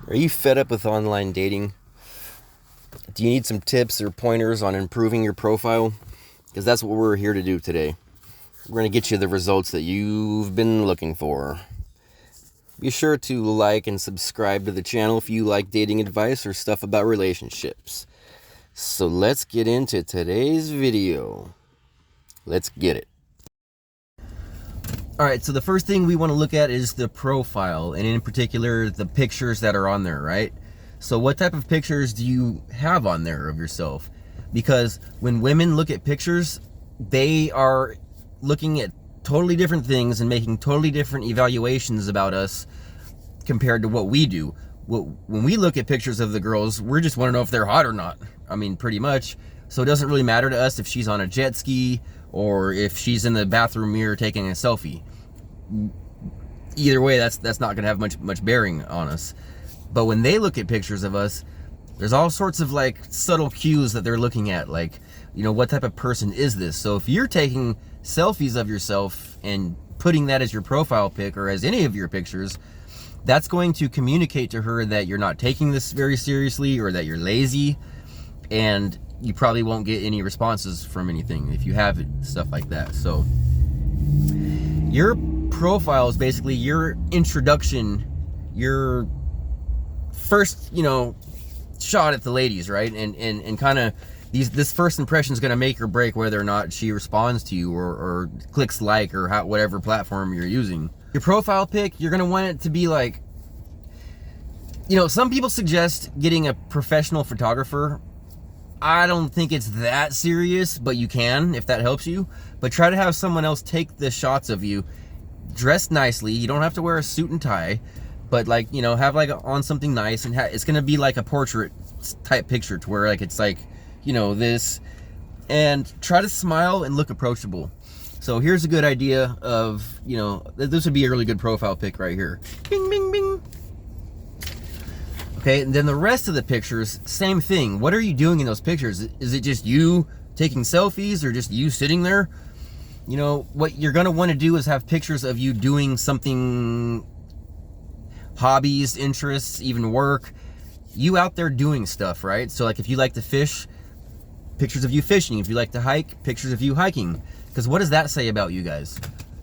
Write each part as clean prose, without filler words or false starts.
Are you fed up with online dating? Do you need some tips or pointers on improving your profile? Because that's what we're here to do today. We're going to get you the results that you've been looking for. Be sure to like and subscribe to the channel if you like dating advice or stuff about relationships. So let's get into today's video. Let's get it. Alright, so the first thing we want to look at is the profile, and in particular, the pictures that are on there, right? So what type of pictures do you have on there of yourself? Because when women look at pictures, they are looking at totally different things and making totally different evaluations about us compared to what we do. When we look at pictures of the girls, we just want to know if they're hot or not. I mean, pretty much. So it doesn't really matter to us if she's on a jet ski or if she's in the bathroom mirror taking a selfie. Either way, that's not gonna have much bearing on us. But when they look at pictures of us, there's all sorts of like subtle cues that they're looking at, like, you know, what type of person is this? So if you're taking selfies of yourself and putting that as your profile pic or as any of your pictures, that's going to communicate to her that you're not taking this very seriously or that you're lazy, and you probably won't get any responses from anything if you have it, stuff like that. So your profile is basically your introduction, your first, you know, shot at the ladies, right? And kind of this first impression is going to make or break whether or not she responds to you or clicks like or whatever platform you're using. Your profile pic, you're going to want it to be like, you know, some people suggest getting a professional photographer. I don't think it's that serious, but you can if that helps you. But try to have someone else take the shots of you dressed nicely. You don't have to wear a suit and tie, but like, you know, have like on something nice, and it's going to be like a portrait type picture to where like it's like, you know, this, and try to smile and look approachable. So here's a good idea of, you know, this would be a really good profile pic right here. Bing, bing, bing. Okay, and then the rest of the pictures, same thing. What are you doing in those pictures? Is it just you taking selfies or just you sitting there? You know, what you're going to want to do is have pictures of you doing something, hobbies, interests, even work. You out there doing stuff, right? So like if you like to fish, pictures of you fishing. If you like to hike, pictures of you hiking. Because what does that say about you guys?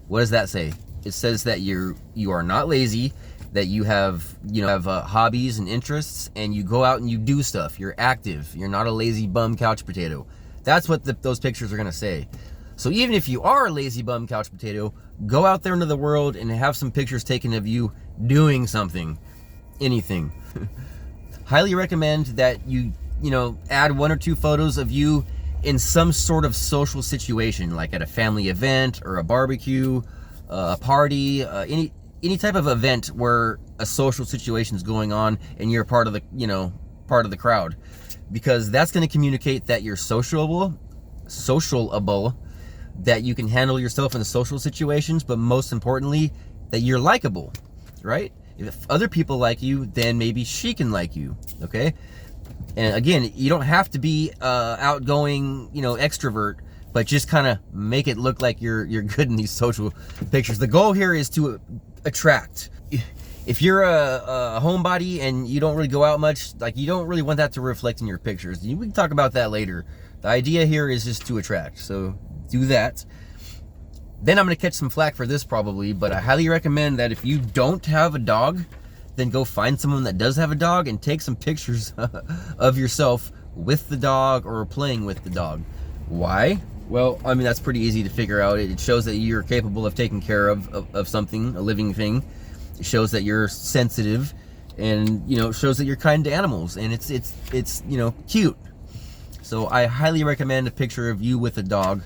What does that say? It says that you are not lazy, that you have, you know, hobbies and interests, and you go out and you do stuff. You're active. You're not a lazy bum couch potato. That's what those pictures are going to say. So even if you are a lazy bum couch potato, go out there into the world and have some pictures taken of you doing something, anything. Highly recommend that you know, add 1 or 2 photos of you in some sort of social situation, like at a family event or a barbecue, a party, any type of event where a social situation is going on and you're part of the, you know, part of the crowd, because that's going to communicate that you're sociable, that you can handle yourself in social situations, but most importantly, that you're likable, right? If other people like you, then maybe she can like you, okay? And again, you don't have to be outgoing, you know, extrovert, but just kind of make it look like you're good in these social pictures. The goal here is to attract. If you're a homebody and you don't really go out much, like, you don't really want that to reflect in your pictures. We can talk about that later. The idea here is just to attract, so do that. Then I'm going to catch some flack for this probably, but I highly recommend that if you don't have a dog, then go find someone that does have a dog and take some pictures of yourself with the dog or playing with the dog. Why? Well, I mean, that's pretty easy to figure out. It shows that you're capable of taking care of something, a living thing. It shows that you're sensitive, and, you know, it shows that you're kind to animals, and it's you know, cute. So I highly recommend a picture of you with a dog.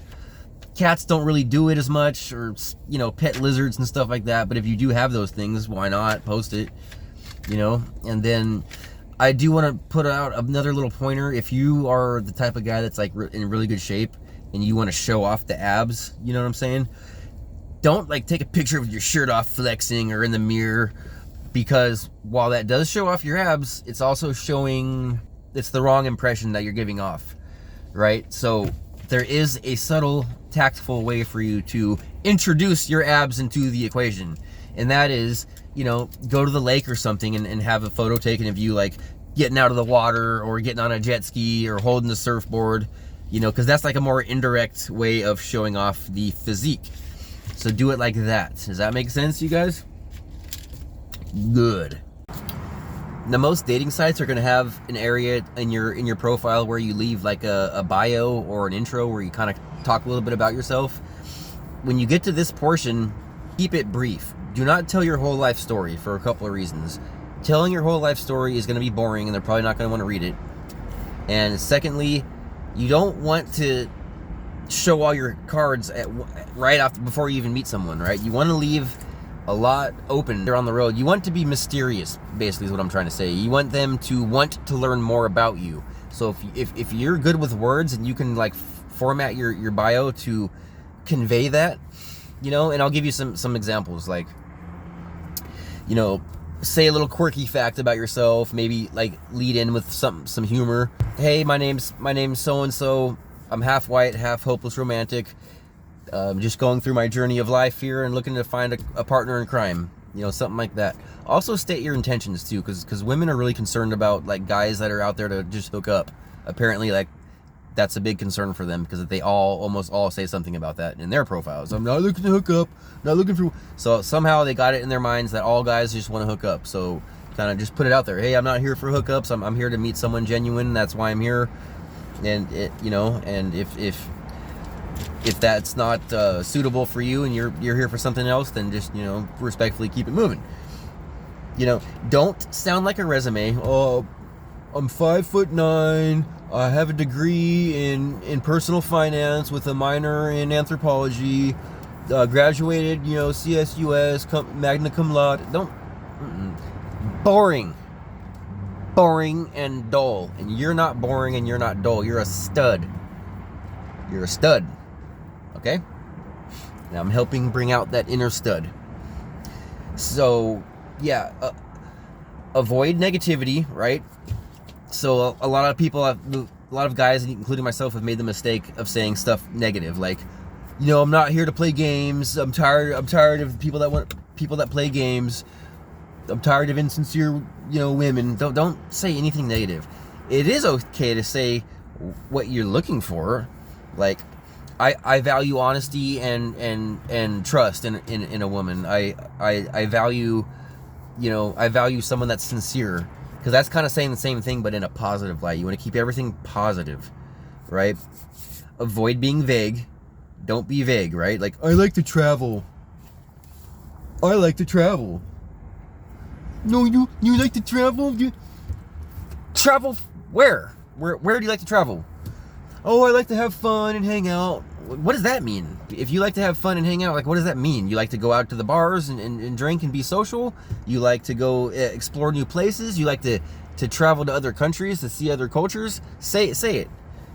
Cats don't really do it as much, or, you know, pet lizards and stuff like that, but if you do have those things, why not post it, you know? And then I do want to put out another little pointer. If you are the type of guy that's like in really good shape and you want to show off the abs, you know what I'm saying? Don't like take a picture with your shirt off flexing or in the mirror, because while that does show off your abs, it's also showing, it's the wrong impression that you're giving off, right? So there is a subtle, tactful way for you to introduce your abs into the equation. and that is, go to the lake or something and have a photo taken of you, like getting out of the water or getting on a jet ski or holding the surfboard, because that's like a more indirect way of showing off the physique. So do it like that. Does that make sense, you guys? Good. Now, most dating sites are going to have an area in your profile where you leave like a bio or an intro where you kind of talk a little bit about yourself. When you get to this portion, keep it brief. Do not tell your whole life story for a couple of reasons. Telling your whole life story is going to be boring and they're probably not going to want to read it. And secondly, you don't want to show all your cards right after, before you even meet someone, right? You want to leave a lot open there on the road. You want to be mysterious, basically is what I'm trying to say. You want them to want to learn more about you. So if you're good with words and you can like format your bio to convey that, and I'll give you some examples, like, say a little quirky fact about yourself, maybe like lead in with some humor. Hey, my name's so-and-so. I'm half white, half hopeless romantic. Just going through my journey of life here and looking to find a partner in crime, something like that. Also state your intentions too, because women are really concerned about like guys that are out there to just hook up. Apparently, like, that's a big concern for them because they almost all say something about that in their profiles. I'm not looking to hook up, not looking for. So somehow they got it in their minds that all guys just want to hook up. So kind of just put it out there. Hey, I'm not here for hookups. I'm here to meet someone genuine. That's why I'm here. And and if that's not suitable for you and you're here for something else, then just respectfully keep it moving. Don't sound like a resume. Oh, I'm 5'9". I have a degree in personal finance with a minor in anthropology. Graduated, CSUS, magna cum laude. Boring and dull. And you're not boring and you're not dull. You're a stud. You're a stud. Okay? Now I'm helping bring out that inner stud. So, yeah, avoid negativity, right? So a lot of guys, including myself, have made the mistake of saying stuff negative, like, I'm not here to play games. I'm tired of people that play games. I'm tired of insincere, women. Don't say anything negative. It is okay to say what you're looking for, like, I value honesty and trust in a woman. I value, I value someone that's sincere. Because that's kind of saying the same thing, but in a positive light. You want to keep everything positive, right? Avoid being vague. Don't be vague, right? Like, I like to travel. I like to travel. No, you like to travel? Travel where? Where do you like to travel? Oh, I like to have fun and hang out. What does that mean? If you like to have fun and hang out, like, what does that mean? You like to go out to the bars and drink and be social? You like to go explore new places? You like to travel to other countries to see other cultures? Say it.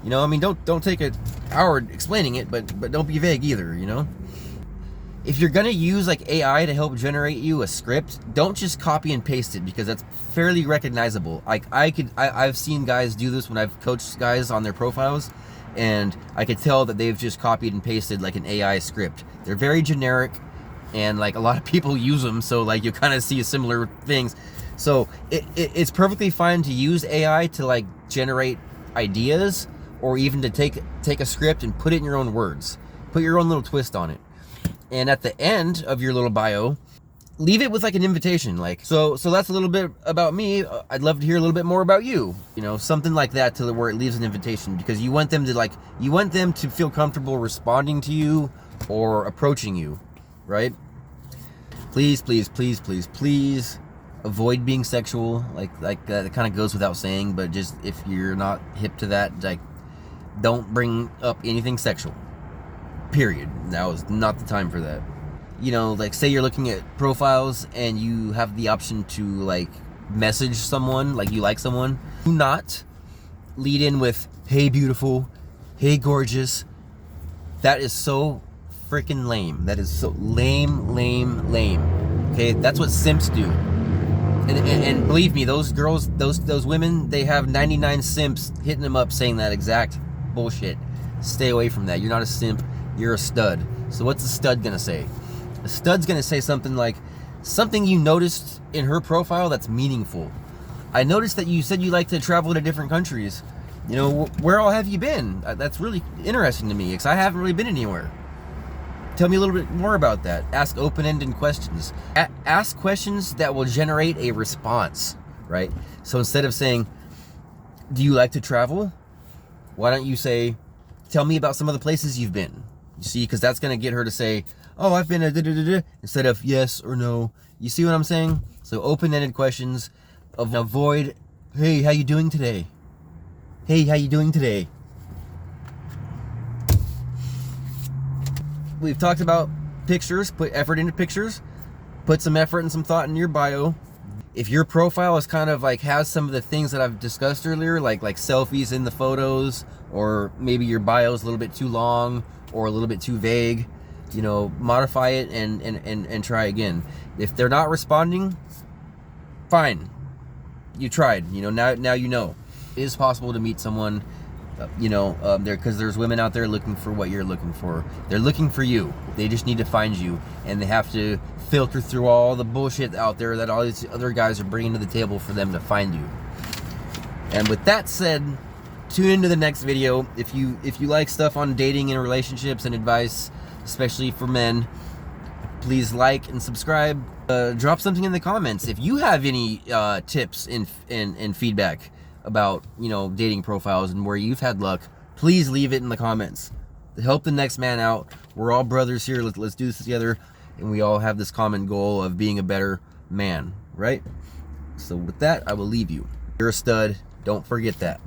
Don't take an hour explaining it, but don't be vague either, If you're gonna use like AI to help generate you a script, don't just copy and paste it, because that's fairly recognizable. Like I've seen guys do this when I've coached guys on their profiles, and I could tell that they've just copied and pasted like an AI script. They're very generic, and like a lot of people use them, so like you kind of see similar things. So it's perfectly fine to use AI to like generate ideas, or even to take a script and put it in your own words, put your own little twist on it. And at the end of your little bio, leave it with like an invitation, like, so that's a little bit about me. I'd love to hear a little bit more about you, something like that, to where it leaves an invitation, because you want them to feel comfortable responding to you or approaching you, right? Please avoid being sexual. Like that kind of goes without saying, but just if you're not hip to that, like, don't bring up anything sexual. Period. Now is not the time for that. Like, say you're looking at profiles and you have the option to like message someone, like you like someone. Do not lead in with, hey beautiful, hey gorgeous. That is so freaking lame. That is so lame. Okay, that's what simps do. And believe me, those girls, those women, they have 99 simps hitting them up saying that exact bullshit. Stay away from that. You're not a simp. You're a stud. So what's a stud gonna say? A stud's gonna say something like, something you noticed in her profile that's meaningful. I noticed that you said you like to travel to different countries. You know, where all have you been? That's really interesting to me because I haven't really been anywhere. Tell me a little bit more about that. Ask open-ended questions. Ask questions that will generate a response, right? So instead of saying, do you like to travel? Why don't you say, tell me about some of the places you've been? You see, because that's going to get her to say, oh, I've been a da-da-da-da, instead of yes or no. You see what I'm saying? So open-ended questions. Avoid, hey, how you doing today? Hey, how you doing today? We've talked about pictures. Put effort into pictures. Put some effort and some thought in your bio. If your profile is kind of like has some of the things that I've discussed earlier, like selfies in the photos, or maybe your bio is a little bit too long or a little bit too vague, you know, modify it and try again. If they're not responding, fine. You tried. You know, now you know. It is possible to meet someone, there, because there's women out there looking for what you're looking for. They're looking for you. They just need to find you, and they have to filter through all the bullshit out there that all these other guys are bringing to the table for them to find you. And with that said, tune into the next video. If you like stuff on dating and relationships and advice, especially for men, please like and subscribe. Drop something in the comments if you have any tips and feedback about, you know, dating profiles and where you've had luck. Please leave it in the comments to help the next man out. We're all brothers here. Let's do this together, and we all have this common goal of being a better man, right? So with that, I will leave you. You're a stud. Don't forget that.